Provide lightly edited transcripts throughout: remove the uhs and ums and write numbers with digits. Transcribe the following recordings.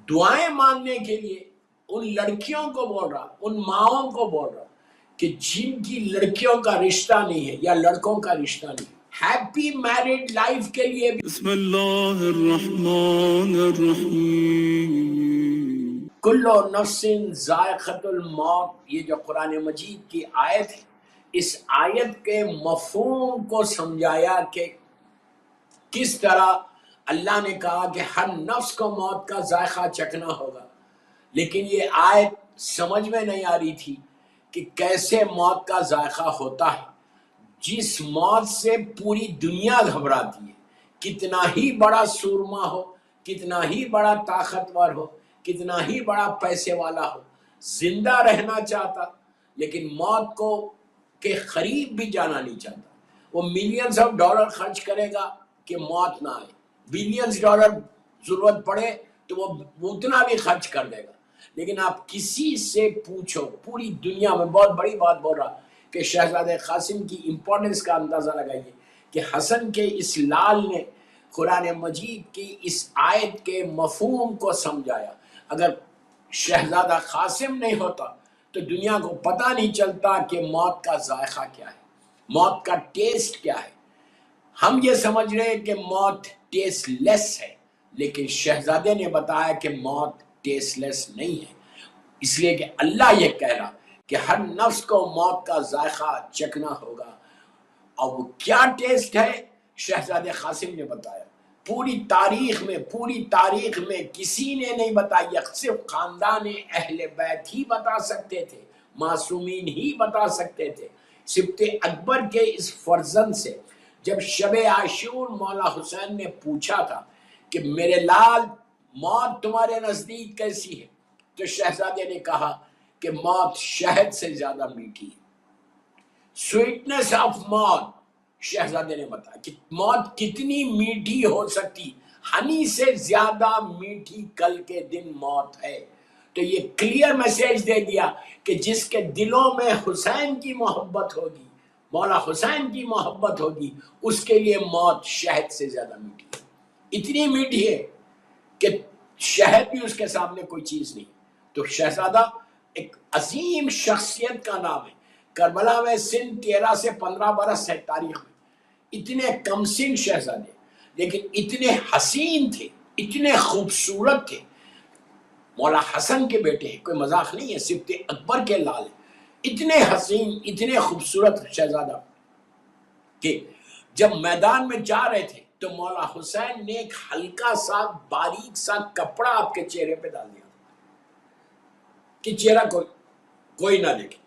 دعائیں مانگنے کے لیے ان لڑکیوں کو بول رہا، ان ماؤں کو بول رہا کہ جن کی لڑکیوں کا رشتہ نہیں ہے یا لڑکوں کا رشتہ نہیں، ہیپی میرڈ لائف کے لیے بھی بسم اللہ الرحمن الرحیم۔ کل نفس ذائقۃ الموت، یہ جو قرآن مجید کی آیت ہے، اس آیت کے مفہوم کو سمجھایا کہ کس طرح اللہ نے کہا کہ ہر نفس کو موت کا ذائقہ چکھنا ہوگا، لیکن یہ آیت سمجھ میں نہیں آ رہی تھی کہ کیسے موت کا ذائقہ ہوتا ہے جس موت سے پوری دنیا گھبراتی ہے، کتنا ہی بڑا سورما ہو، کتنا ہی بڑا طاقتور ہو، کتنا ہی بڑا پیسے والا ہو، زندہ رہنا چاہتا لیکن موت کو کے قریب بھی جانا نہیں چاہتا۔ وہ ملینز آف ڈالر خرچ کرے گا کہ موت نہ آئے، بلینز ڈالر ضرورت پڑے تو وہ اتنا بھی خرچ کر دے گا، لیکن آپ کسی سے پوچھو پوری دنیا میں، بہت بڑی بات بول رہا کہ شہزادہ قاسم کی امپورٹنس کا اندازہ لگائیے کہ حسن کے اس لال نے قرآن مجید کی اس آیت کے مفہوم کو سمجھایا۔ اگر شہزادہ قاسم نہیں ہوتا تو دنیا کو پتہ نہیں چلتا کہ موت کا ذائقہ کیا ہے، موت کا ٹیسٹ کیا ہے۔ ہم یہ سمجھ رہے ہیں کہ موت ٹیسٹ لیس ہے، لیکن شہزادے نے بتایا کہ موت ٹیسٹ لیس نہیں ہے، اس لیے کہ اللہ یہ کہہ رہا کہ ہر نفس کو موت کا ذائقہ چکھنا ہوگا، اور وہ کیا ٹیسٹ ہے شہزادے قاسم نے بتایا۔ پوری تاریخ میں کسی نے نہیں بتایا، صرف خاندان اہل بیت ہی بتا سکتے تھے، معصومین ہی بتا سکتے تھے۔ سبط اکبر کے اس فرزند سے جب شب عاشور مولا حسین نے پوچھا تھا کہ میرے لال موت تمہارے نزدیک کیسی ہے، تو شہزادے نے کہا کہ موت شہد سے زیادہ میٹھی ہے۔ سویٹنس آف موت، شہزادے نے بتایا کہ موت کتنی میٹھی ہو سکتی، ہنی سے زیادہ میٹھی کل کے دن موت ہے۔ تو یہ کلیئر میسیج دے دیا کہ جس کے دلوں میں حسین کی محبت ہوگی، مولا حسین کی محبت ہوگی، اس کے لیے موت شہد سے زیادہ میٹھی ہے، اتنی میٹھی ہے کہ شہد بھی اس کے سامنے کوئی چیز نہیں۔ تو شہزادہ ایک عظیم شخصیت کا نام ہے۔ کربلا میں سن 13 سے 15 برس ہے تاریخ میں، اتنے کم سن شہزادے لیکن اتنے حسین تھے، اتنے خوبصورت تھے۔ مولا حسن کے بیٹے ہیں، کوئی مذاق نہیں ہے، سبط اکبر کے لال ہیں، اتنے حسین اتنے خوبصورت شہزادہ کہ جب میدان میں جا رہے تھے تو مولا حسین نے ایک ہلکا سا باریک سا کپڑا آپ کے چہرے پہ ڈال دیا کہ چہرہ کوئی نہ دیکھے۔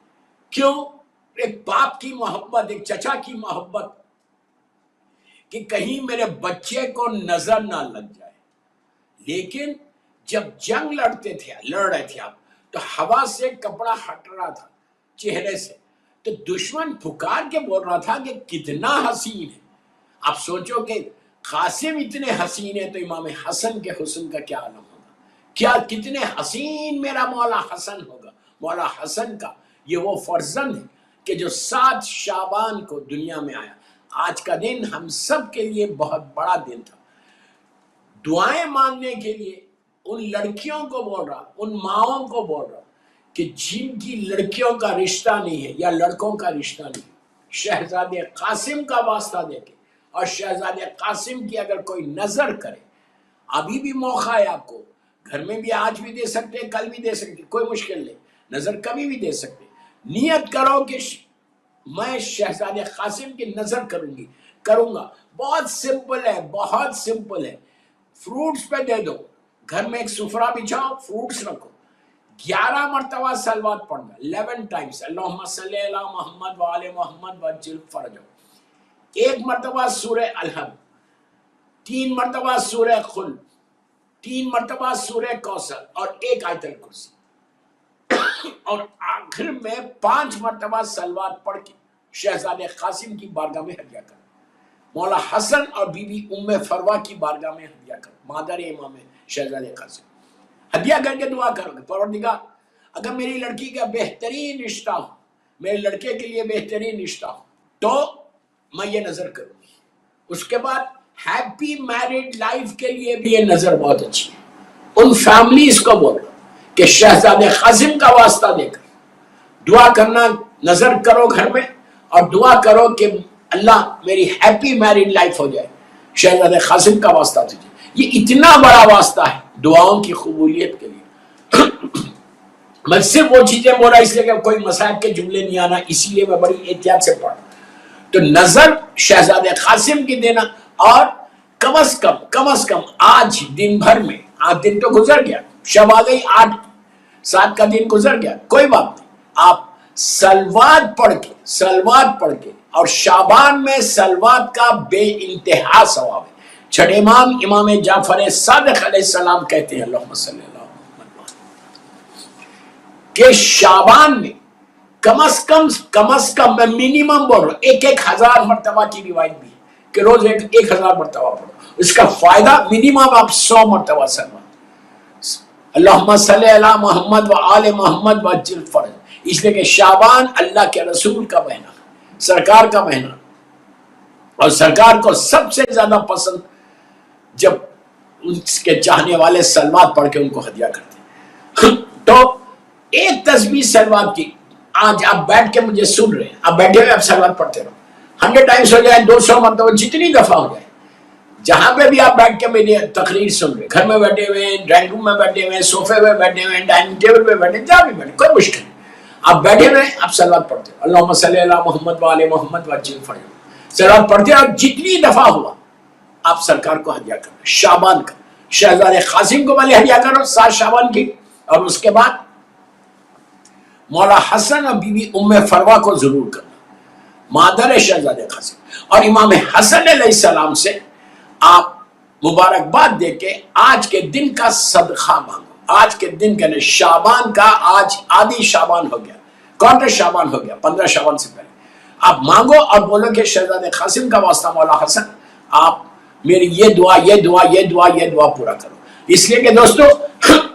کیوں؟ ایک باپ کی محبت، ایک چچا کی محبت کہ کہیں میرے بچے کو نظر نہ لگ جائے۔ لیکن جب جنگ لڑ رہے تھے آپ، تو ہوا سے کپڑا ہٹ رہا تھا چہرے سے، تو دشمن پکار کے بول رہا تھا کہ کتنا حسین ہے۔ آپ سوچو کہ قاسم اتنے حسین ہے تو امام حسن کے حسن کا کیا عالم ہوگا، کیا کتنے حسین میرا مولا حسن ہوگا۔ مولا حسن کا یہ وہ فرزند ہے کہ جو 7 شعبان کو دنیا میں آیا۔ آج کا دن ہم سب کے لیے بہت بڑا دن تھا۔ دعائیں مانگنے کے لیے ان لڑکیوں کو بول رہا، ان ماؤں کو بول رہا کہ جن کی لڑکیوں کا رشتہ نہیں ہے یا لڑکوں کا رشتہ نہیں ہے، شہزادے قاسم کا واسطہ دے کے، اور شہزادے قاسم کی اگر کوئی نظر کرے، ابھی بھی موقع ہے آپ کو، گھر میں بھی آج بھی دے سکتے، کل بھی دے سکتے، کوئی مشکل نہیں، نظر کبھی بھی دے سکتے۔ نیت کرو کہ میں شہزادے قاسم کی نظر کروں گا۔ بہت سمپل ہے، بہت سمپل ہے۔ فروٹس پہ دے دو، گھر میں ایک سفرہ بچھاؤ، فروٹس رکھو، 11 مرتبہ صلوات پڑھنا، 11 ٹائمز، اللہم صلی علی محمد وآل محمد وعجل فرجہ، 1 مرتبہ سورہ الحمد، 3 مرتبہ سورہ قل، 3 مرتبہ سورہ کوثر اور 1 آیت الکرسی، اور آخر میں 5 مرتبہ صلوات پڑھ کے شہزادے قاسم کی بارگاہ میں ہدیہ کرو، مولا حسن اور بی بی ام فروہ کی بارگاہ میں ہدیہ کرو، مادر امام شہزادے قاسم، ہدیہ کر کے دعا کرو گے، پروردگار اگر میری لڑکی کا بہترین رشتہ ہو، میرے لڑکے کے لیے بہترین رشتہ ہو تو میں یہ نظر کروں گی۔ اس کے بعد ہیپی میرڈ لائف کے لیے بھی یہ نظر بہت اچھی ہے۔ उन फैमिलीज को बोल कि शहजादे कासिम का वास्ता देकर दुआ करना, नजर करो घर में और दुआ करो कि अल्लाह मेरी हैप्पी मैरिड लाइफ हो जाए, शहजादे कासिम का वास्ता दीजिए। ये इतना बड़ा वास्ता है दुआओं की कबूलियत के लिए। मैं सिर्फ वो चीजें बोल रहा इसलिए कि कोई मसाइब के जुमले नहीं आना, इसीलिए मैं बड़ी एहतियात से पढ़ा। तो नजर शहजादे कासिम की देना, और कम से कम आज दिन भर में, आज दिन तो गुजर गया, शब आ गई, 8-7 का दिन गुजर गया, कोई बात नहीं, आप सलवात पढ़ के और शाबान में सलवात का बे इंतहा सवाब है। छठे इमाम जाफर सादिक अलैहिस्सलाम कहते हैं अल्लाहुम्मा सल्ली अला मुहम्मद के शाबान में कम से कम मैं मिनिमम बोल रहा हूं 1000 मरतबा की रिवायत भी है कि रोज 1000 मरतबा पढ़ो। इसका फायदा मिनिमम आप 100 मरतबा सलवात अल्लाहुम्मा सल्ली अला मुहम्मद व आले मुहम्मद व अज्जिल फरज, इसलिए कि शाबान अल्लाह के रसूल का महीना, सरकार का महीना, और सरकार को सबसे ज्यादा पसंद जब उसके चाहने वाले सलवात पढ़ के उनको हदिया करते हैं। तो एक तस्बीह सलवात की, आज आप बैठ के मुझे सुन रहे हैं, आप बैठे हुए आप सलवात पढ़ते रहो, 100 टाइम्स हो जाए, 200 मतलब जितनी दफा हो जाए, जहां पे भी आप बैठ के मेरी तकरीर सुन रहे, घर में बैठे हुए, ड्राइंग रूम में बैठे हुए, सोफे में बैठे हुए, डाइनिंग टेबल पे बैठे, जहां भी बैठे, कोई मुश्किल नहीं, आप बैठे हुए आप सलवात पढ़ते हो, अल्लाहुम्मा सल्ली अला मुहम्मद व आले मुहम्मद व अज्जिल फरज, सलवात पढ़ते हो, जितनी दफा हुआ आप सरकार को हदिया करो। शाबान का शहजादे कासिम को पहले हदिया करो 7 शाबान की, और उसके बाद मौला हसन और बीबी उम्मे फरवा को जरूर करना, मादर शहजादे कासिम, और इमाम हसन अलैहिस्सलाम से आप मुबारकबाद दे के आज के दिन का सदका मांगो। आज के दिन के शाबान का, आज आधी शाबान हो गया, क्वार्टर शाबान हो गया, 15 शाबान से पहले आप मांगो और बोलो कि शहजादे कासिम का वास्ता मौला हसन आप मेरी ये दुआ पूरा करो। इसलिए कि दोस्तों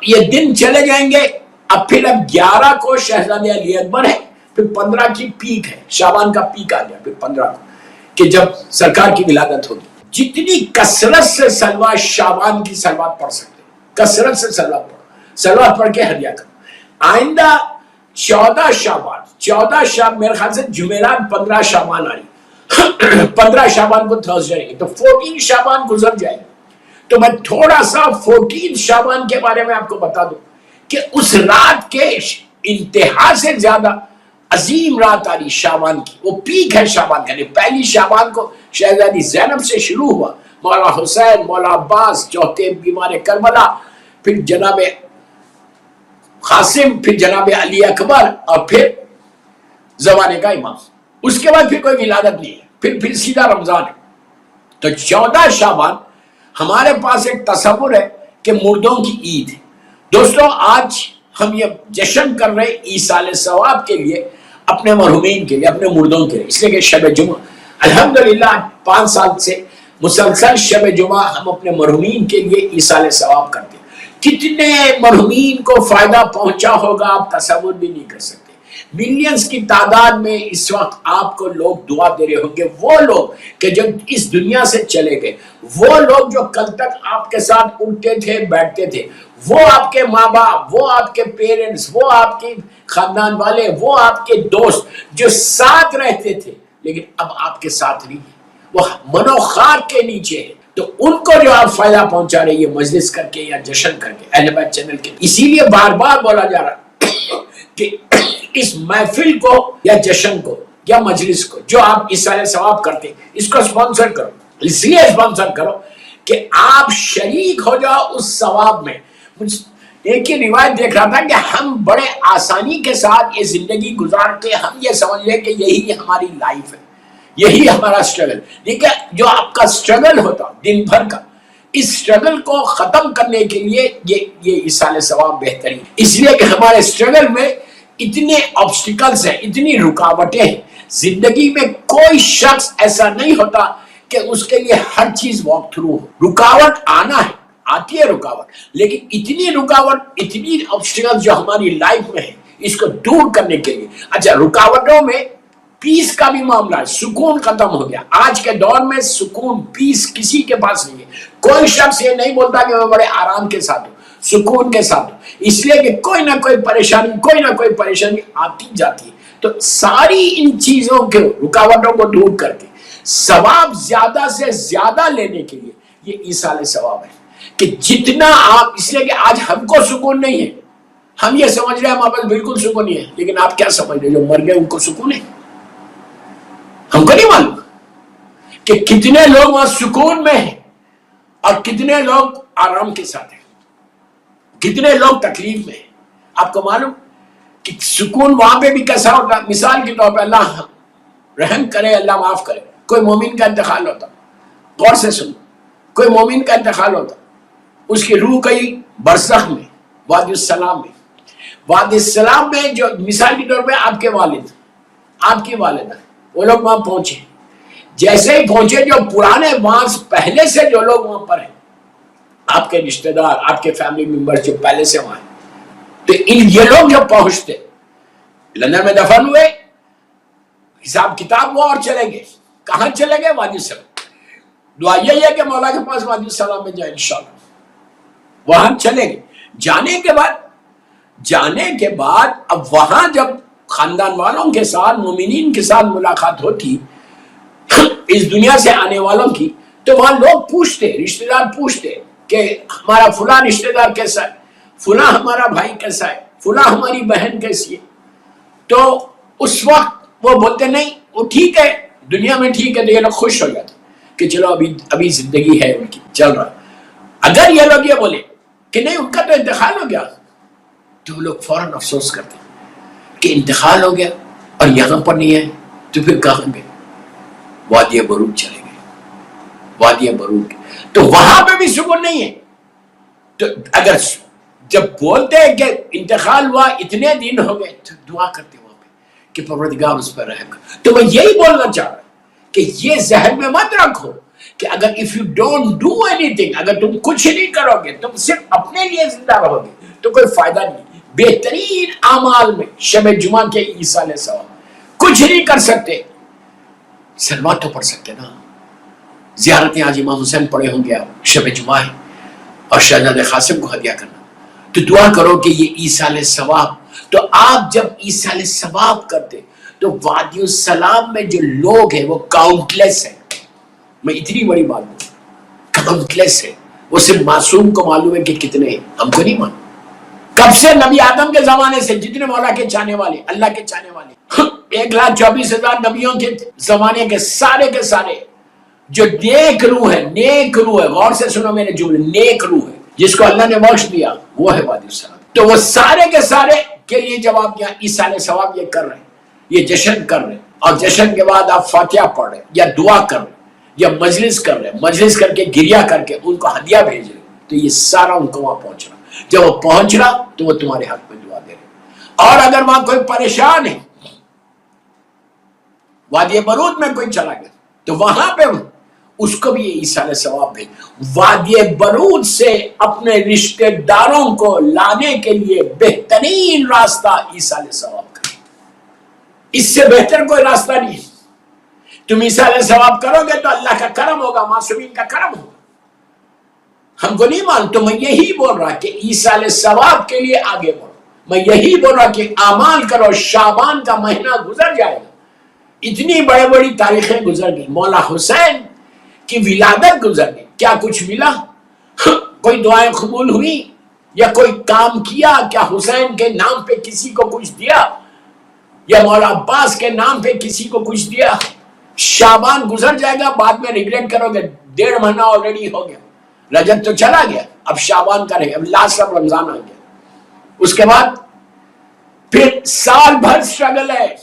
ये दिन चले जाएंगे, अब फिर 11 को शहजादे अली अकबर है, फिर 15 की पीक है, शाबान का पीक आ गया, फिर 15 को कि जब सरकार की विलादत होगी। जितनी कसरत से सलवात शाबान की सलवात पढ़ सकते, कसरत से सलवात पढ़ो, सलवात पढ़ के हदिया करो। आइंदा 14 शाबान मेरे ख्याल से जुमेरात 15 शाबान आ रही, 15 शाबान को थर्सडे रहेगी, तो 14 शाबान गुजर जाएगी। तो मैं थोड़ा सा 14 शाबान के बारे में आपको बता दूं कि उस रात के इंतहा से ज्यादा अजीम रात आ रही शाबान की, वो पीक है शाबान का। पहली शाबान को शहजादी ज़ैनब से शुरू हुआ, मौला हुसैन, मौला अब्बास, चौथे बीमार करबला, फिर जनाब कासिम, फिर जनाब अली अकबर, और फिर जमाने का इमाम। उसके बाद फिर कोई विलादत नहीं है, फिर सीधा रमजान है। तो 14 शाबान हमारे पास एक तस्वुर है कि मुर्दों की ईद है। दोस्तों आज हम ये जश्न कर रहे हैं ईसाल सवाब के लिए, अपने मरहुमीन के लिए, अपने मुर्दों के लिए, इसलिए कि शब जुमा अल्हम्दुलिल्लाह 5 साल से मुसलसल शब जुमा हम अपने मरहुमीन के लिए ईसाल सवाब करते हैं। कितने मरहुमीन को फायदा पहुंचा होगा आप तस्वुर भी नहीं कर सकते। मिलियंस की तादाद में इस वक्त आपको लोग दुआ दे रहे होंगे, वो लोग कि जब इस दुनिया से चले गए, वो लोग जो कल तक आपके साथ उठते थे, बैठते थे, वो आपके माँ बाप, वो आपके पेरेंट्स, वो आपके खानदान वाले, वो आपके दोस्त जो साथ रहते थे, लेकिन अब आपके साथ नहीं है, वो मनोखार के नीचे है। तो उनको जो आप फायदा पहुंचा रहे हैं मजलिस करके या जश्न करके, अहले बैत चैनल के, इसीलिए बार बार बोला जा रहा कि इस महफिल को या जश्न को या मजलिस को जो आप इसाले सवाब करते हैं, इसको स्पॉन्सर करो। इसलिए स्पॉन्सर करो कि आप शरीक हो जाओ उस सवाब में। एक ही रिवायत देख रहा था कि हम बड़े आसानी के साथ ये जिंदगी गुजारते, हम ये समझ लें कि यही हमारी लाइफ है, यही हमारा स्ट्रगल। देखिए जो आपका स्ट्रगल होता दिन भर का, इस स्ट्रगल को खत्म करने के लिए ये इसाले सवाब बेहतरीन, इसलिए कि हमारे स्ट्रगल में इतने ऑब्स्टिकल्स हैं, इतनी रुकावटें हैं। जिंदगी में कोई शख्स ऐसा नहीं होता कि उसके लिए हर चीज वॉक थ्रू हो। रुकावट आना है, आती है रुकावट, लेकिन इतनी रुकावट, इतनी ऑब्स्टिकल्स जो हमारी लाइफ में है, इसको दूर करने के लिए, अच्छा रुकावटों में पीस का भी मामला है, सुकून खत्म हो गया। आज के दौर में सुकून, पीस किसी के पास नहीं है। कोई शख्स ये नहीं बोलता कि मैं बड़े आराम के साथ हूं। सुकून के साथ, इसलिए कि कोई ना कोई परेशानी आती जाती है। तो सारी इन चीजों के रुकावटों को दूर करके सवाब ज्यादा से ज्यादा लेने के लिए ये ईसाल सवाब है कि जितना आप, इसलिए कि आज हमको सुकून नहीं है, हम ये समझ रहे हैं हमारे पास बिल्कुल सुकून नहीं है, लेकिन आप क्या समझ रहे, जो मर गए उनको सुकून है? हमको नहीं मालूम कि कितने लोग वहां सुकून में हैं और कितने लोग आराम के साथ हैं, कितने लोग तकलीफ में हैं। आपको मालूम कि सुकून वहां पे भी कैसा होता? मिसाल के तौर पर अल्लाह रहम करे, अल्लाह माफ करे, कोई मोमिन का इंतकाल होता, गौर से सुनो, कोई मोमिन का इंतकाल होता, उसकी रूह गई बरज़ख में, वादियुस्सलाम में। वादियुस्सलाम में जो मिसाल के तौर पे आपके वालिद, आपकी वालिदा, वो लोग वहां पहुंचे। जैसे ही पहुंचे, जो पुराने वहां पहले से जो लोग वहां पर हैं, आपके रिश्तेदार, आपके फैमिली मेंबर्स जो पहले से वहां हैं, तो ये लोग जब पहुंचते, लंदन में दफन हुए, हिसाब किताब हुआ और चले गए। कहां चले गए? वादियुस्सलाम। दुआ यही है कि मौला के पास वादियुस्सलाम में जाए इंशाअल्लाह। वहां चले गए। जाने के बाद अब वहां जब खानदान वालों के साथ, मोमिनीन के साथ मुलाकात होती इस दुनिया से आने वालों की, तो वहां लोग पूछते, रिश्तेदार पूछते कि हमारा फुला रिश्तेदार कैसा है, फुला हमारा भाई कैसा है, फुला हमारी बहन कैसी है। तो उस वक्त वो बोलते नहीं, वो ठीक है, दुनिया में ठीक है। तो ये लोग खुश हो जाते कि चलो अभी जिंदगी है उनकी, चल रहा। अगर ये लोग ये बोले कि नहीं उनका तो इंतकाल हो गया, तो वो लोग फौरन अफसोस करते कि इंतकाल हो गया और यहां पर नहीं है, तो फिर कहां गए? वादिया बरूद चले गए, वादिया बरूद। तो वहां पे भी सुकून नहीं है। तो अगर जब बोलते हैं कि इंतकाल हुआ, इतने दिन हो गए, तो दुआ करते वहां पे कि परवरदिगार उस पर रहम कर। तो मैं यही बोलना चाह रहा हूं कि ये जहन में मत रखो कि अगर if you don't do anything, अगर तुम कुछ नहीं करोगे, तुम सिर्फ अपने लिए जिंदा रहोगे, तो कोई फायदा नहीं। बेहतरीन आमाल में शब जुमा के ईसाल सवाब, कुछ नहीं कर सकते, सलवात तो पढ़ सकते ना, ज़ियारत आज इमाम हुसैन पढ़े होंगे आप, शब जुमा है, और शहजादे कासिम को हदिया करना, तो दुआ करो कि ये ईसाल सवाब। तो आप जब ईसाल सवाब करते, तो वादियुस्सलाम में जो लोग हैं वो काउंटलेस है। मैं इतनी बड़ी बात बोलूं, काउंटलेस है। वो सिर्फ मासूम को मालूम है कि कितने हैं, हमको नहीं मालूम। कब से? नबी आदम के जमाने से जितने मौला के चाहने वाले, अल्लाह के चाहने वाले, 1,24,000 नबियों के जमाने के सारे जो नेक रूह है, गौर से सुनो मेरे जुमले, नेक रूह है जिसको अल्लाह ने बख्श दिया, वो है वादियुस्सलाम। तो वो सारे के सारे के लिए जब आप यहाँ ईसाल सवाब ये कर रहे हैं, ये जश्न कर रहे हैं, और जश्न के बाद आप फातिहा पढ़ रहे हैं या दुआ कर रहे हैं या मजलिस कर रहे हैं, मजलिस करके गिरिया करके उनको हदिया भेज रहे, तो ये सारा उनको वहां पहुंच रहा। जब वो पहुंच रहा तो वो तुम्हारे हक में दुआ दे रहे। और अगर वहां कोई परेशान है, वादी बरूद में कोई चला गया, तो वहां पे उसको भी ईसाल सवाब भेज। वादी बरूद से अपने रिश्तेदारों को लाने के लिए बेहतरीन रास्ता ईसाल सवाब का, इससे बेहतर कोई रास्ता नहीं। तुम ईसाल सवाब करोगे तो अल्लाह का करम होगा, मासूमीन का करम होगा। हमको नहीं मालूम। तो मैं यही बोल रहा कि ईसाल सवाब के लिए आगे बढ़ो। मैं यही बोल रहा कि अमाल करो। शाबान का महीना गुजर जाएगा, इतनी बड़ी बड़ी तारीखें गुजर गई, मौला हुसैन की विलादत गुजर गई, क्या कुछ मिला? कोई दुआएं कबूल हुई या कोई काम किया? क्या हुसैन के नाम पे किसी को कुछ दिया या मौला अब्बास के नाम पे किसी को कुछ दिया? शाबान गुजर जाएगा, बाद में रिग्रेट करोगे। 1.5 महीना ऑलरेडी हो गया, रजब तो चला गया, अब शाबान का रहेगा, अब लास्ट अब रमजान आ गया, उसके बाद फिर साल भर स्ट्रगल है।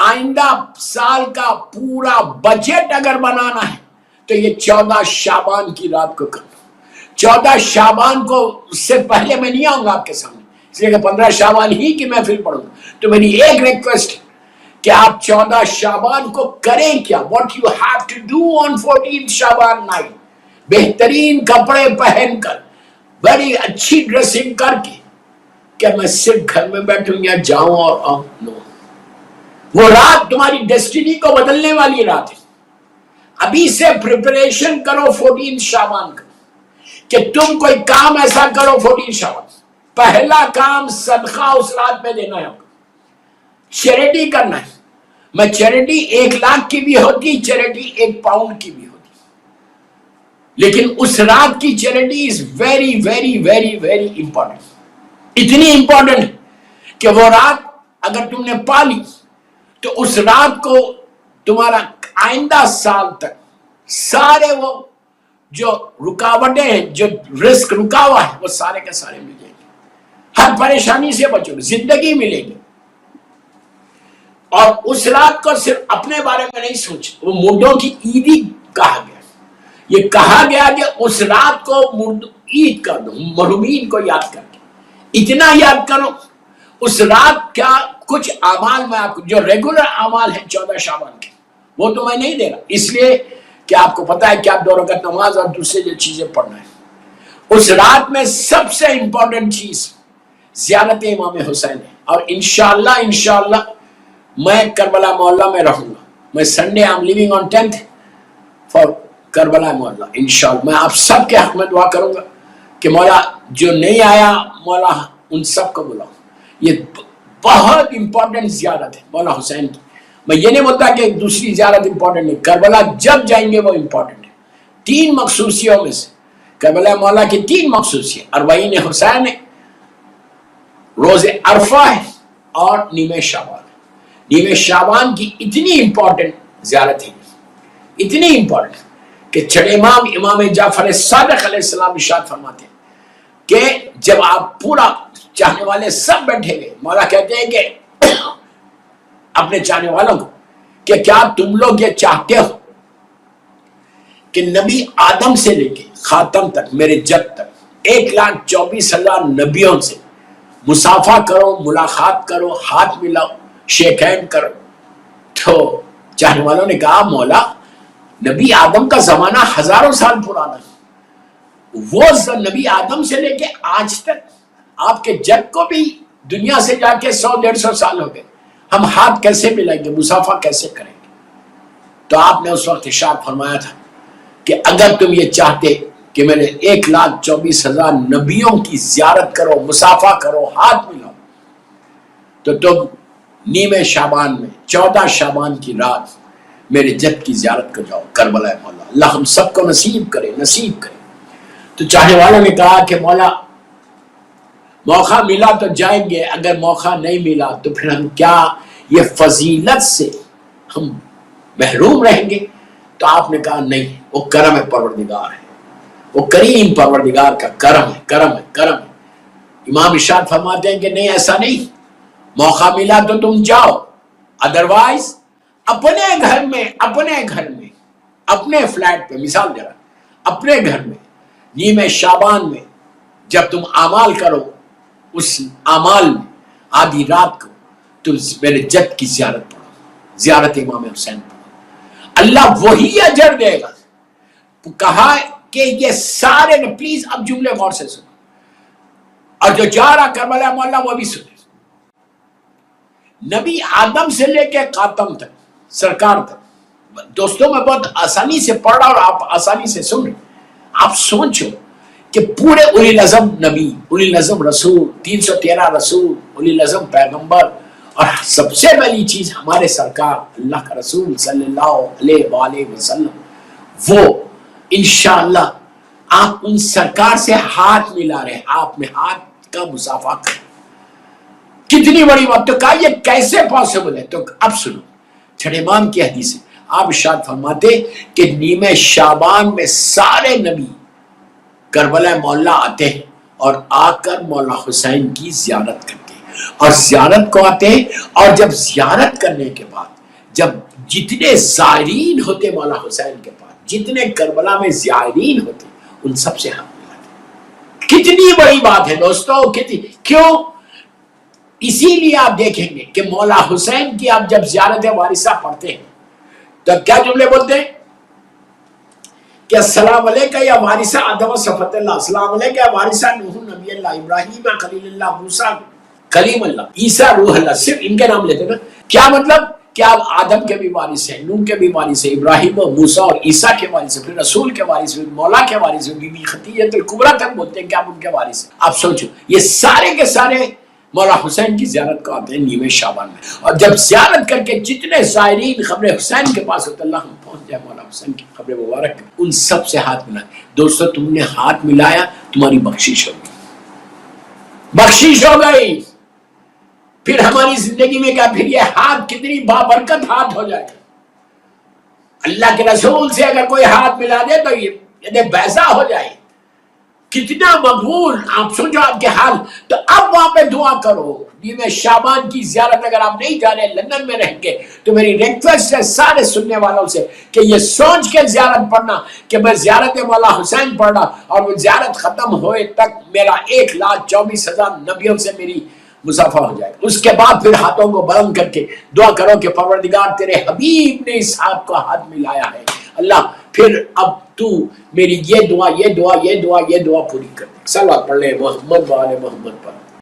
आइंदा साल का पूरा बजट अगर बनाना है तो ये 14 शाबान की रात को करना। 14 शाबान को, उससे पहले मैं नहीं आऊंगा आपके सामने, इसलिए कि 15 शाबान ही की मैं फिर पढ़ूंगा। तो मेरी एक रिक्वेस्ट कि आप 14 शाबान को करें क्या? What you have to do on 14 Shaban night, बेहतरीन कपड़े पहनकर, बड़ी अच्छी ड्रेसिंग करके, क्या मैं सिर्फ घर में बैठूं या जाऊं और आऊं? नो, वो रात तुम्हारी डेस्टिनी को बदलने वाली रात है। अभी से प्रिपरेशन करो 14 शाबान का, کہ تم کوئی کام ایسا کرو 14 شوال، پہلا کام صدقہ اس رات میں دینا ہے، چیریٹی کرنا ہے۔ میں چیریٹی 1 لاکھ کی بھی ہوتی، چیریٹی 1 پاؤنڈ کی بھی ہوتی، لیکن اس رات کی charity is very very very very important, اتنی امپورٹنٹ کہ وہ رات اگر تم نے پالی تو اس رات کو تمہارا آئندہ سال تک سارے وہ جو رکاوٹیں ہیں، جو رزق رکا ہوا ہے، وہ سارے کے سارے مل جائیں گے، ہر پریشانی سے بچو گے، زندگی ملے گی۔ اور اس رات کو صرف اپنے بارے میں نہیں سوچ، وہ مردوں کی عیدی کہا گیا، یہ کہا گیا کہ اس رات کو عید کر دو، مرحومین کو یاد کر کے اتنا یاد کرو۔ اس رات کیا کچھ اعمال میں آپ کو جو ریگولر اعمال ہیں 14 شعبان کے، وہ تو میں نہیں دے رہا، اس لیے کہ آپ کو پتا ہے کہ آپ 2 رکعت نماز اور دوسرے جو چیزیں پڑھنا ہے۔ اس رات میں سب سے امپورٹنٹ چیز زیارت امام حسین ہے، اور انشاءاللہ میں کربلا محلہ میں رہوں گا۔ میں Sunday I'm leaving on 10th for Karbala محلہ، انشاءاللہ میں آپ سب کے حق میں دعا کروں گا کہ مولا جو نہیں آیا مولا ان سب کو بلاؤ۔ یہ بہت امپورٹنٹ زیارت ہے مولا حسین کی۔ میں یہ نہیں بولتا کہ دوسری زیارت امپورٹنٹ نہیں، کربلا جب جائیں گے وہ امپورٹنٹ ہے۔ 3 مخصوصیوں میں سے کربلا مولا کی 3 مخصوصیت، 40 حسین ہے، روز عرفہ ہے، اور نیمہ شعبان۔ نیمہ شعبان کی اتنی امپورٹنٹ زیارت ہے، اتنی امپورٹنٹ کہ چھٹے امام جعفر صادق علیہ السلام ارشاد فرماتے ہیں کہ جب آپ پورا چاہنے والے سب بیٹھے گئے، مولا کہتے ہیں کہ اپنے چاہنے والوں کو کہ کیا تم لوگ یہ چاہتے ہو کہ نبی آدم سے لے کے خاتم تک، میرے جد تک 1,24,000 نبیوں سے مصافحہ کرو، ملاقات کرو، ہاتھ ملاؤ، شیک ہینڈ کرو؟ تو چاہنے والوں نے کہا مولا نبی آدم کا زمانہ ہزاروں سال پرانا ہے، وہ نبی آدم سے لے کے آج تک آپ کے جد کو بھی دنیا سے جا کے 100-150 سال ہو گئے، ہم ہاتھ کیسے ملائیں گے، مصافحہ کیسے کریں گے؟ تو آپ نے اس وقت ارشاد فرمایا تھا کہ اگر تم یہ چاہتے کہ میرے 1,24,000 نبیوں کی زیارت کرو، مصافحہ کرو، ہاتھ ملاؤ، تو تم نیمہ شعبان میں 14 شعبان کی رات میرے جد کی زیارت کر جاؤ، کربلا مولا۔ اللہ ہم سب کو نصیب کرے، نصیب کرے۔ تو چاہنے والوں نے کہا کہ مولا موقع ملا تو جائیں گے، اگر موقع نہیں ملا تو پھر ہم کیا یہ فضیلت سے ہم محروم رہیں گے؟ تو آپ نے کہا نہیں، وہ کرم پروردگار ہے، وہ کریم پروردگار کا کرم ہے، کرم ہے، کرم ہے۔ امام ارشاد فرماتے ہیں کہ نہیں، ایسا نہیں، موقع ملا تو تم جاؤ، ادروائز اپنے گھر میں اپنے فلیٹ پہ، مثال دے رہا، اپنے گھر میں نیمہ شعبان میں جب تم اعمال کرو، اس اعمال میں آدھی رات کو تم میرے جد کی زیارت پڑھو، زیارت امام حسین پڑھو، اللہ وہی اجر دے گا۔ کہا کہ یہ سارے نے، پلیز اب جملے غور سے سنو، اور جو جا رہا کربلا مولا وہ بھی سنے۔ نبی آدم سے لے کے خاتم تک، سرکار تک، دوستوں میں بہت آسانی سے پڑھ رہا اور آپ آسانی سے سن رہے۔ آپ سوچو کہ پورے اولی العزم نبی، اولی العزم رسول، 313 رسول، اولی العزم پیغمبر، اور سب سے بڑی چیز ہمارے سرکار اللہ کا رسول صلی اللہ علیہ وآلہ وسلم، وہ انشاءاللہ آپ ان سرکار سے ہاتھ ملا رہے، آپ نے ہاتھ کا مصافحہ کر، کتنی بڑی بات۔ تو کہا یہ کیسے پاسبل ہے؟ تو اب سنو، چھٹے امام کی حدیث ہے، آپ ارشاد فرماتے کہ نیمہ شعبان میں سارے نبی کربلا مولا آتے ہیں اور آ کر مولا حسین کی زیارت کرتے ہیں، اور زیارت کو آتے ہیں، اور جب زیارت کرنے کے بعد جب جتنے زائرین ہوتے مولا حسین کے پاس، جتنے کربلا میں زائرین ہوتے، ان سب سے ہم ملاتے۔ کتنی بڑی بات ہے دوستو، کیوں؟ اسی لیے آپ دیکھیں گے کہ مولا حسین کی آپ جب زیارت وارثہ پڑھتے ہیں تو کیا جملے بولتے ہیں کہ السلام علیکہ یا وارثہ آدم و صفت اللہ، السلام علیکہ یا وارثہ نوح نبی اللہ، ابراہیم خلیل اللہ، موسیٰ کلیم اللہ، عیسیٰ روح اللہ، صرف ان کے نام لیتے ہیں۔ کیا مطلب کیا آدم کے بھی وارث ہیں، نوح کے بھی وارث ہیں، ابراہیم و موسیٰ اور عیسیٰ کے وارث ہیں، پھر رسول کے وارث ہیں، مولا کے وارث ہیں، بی بی خدیجہ الکبریٰ تک بولتے ہیں کہ آپ ان کے وارث ہیں۔ آپ سوچو یہ سارے کے سارے مولا حسین کی زیارت کو آتے ہیں نیمہ شعبان میں، اور جب زیارت کر کے جتنے زائرین قبر حسین کے پاس ہوتے اللہ ہم پہنچ جائے مولا حسین کی قبر مبارک، ان سب سے ہاتھ ملائے۔ دوستو تم نے ہاتھ ملایا، تمہاری بخشش ہوگی، بخشش ہو گئی۔ پھر ہماری زندگی میں کیا، پھر یہ ہاتھ کتنی بابرکت ہاتھ ہو جائے گا۔ اللہ کے رسول سے اگر کوئی ہاتھ ملا دے تو یہ بیضا ہو جائے، کتنا مقبول۔ آپ سوچو آپ کے حال، تو اب وہاں پہ دعا کرو۔ نیمہ شعبان کی زیارت اگر آپ نہیں جا رہے لندن میں رہ کے، تو میری ریکویسٹ ہے سارے سننے والوں سے کہ یہ سوچ کے زیارت پڑھنا کہ میں زیارت مولا حسین پڑھ رہا، اور وہ زیارت ختم ہوئے تک میرا 1,24,000 نبیوں سے میری مصافحہ ہو جائے گا۔ اس کے بعد پھر ہاتھوں کو بلند کر کے دعا کرو کہ پروردگار تیرے حبیب نے اس ہاتھ کو ہاتھ ملایا ہے، اللہ پھر اب تو میری یہ دعا پوری کر دے۔ صلوات پڑھ لے محمد و آل محمد پر۔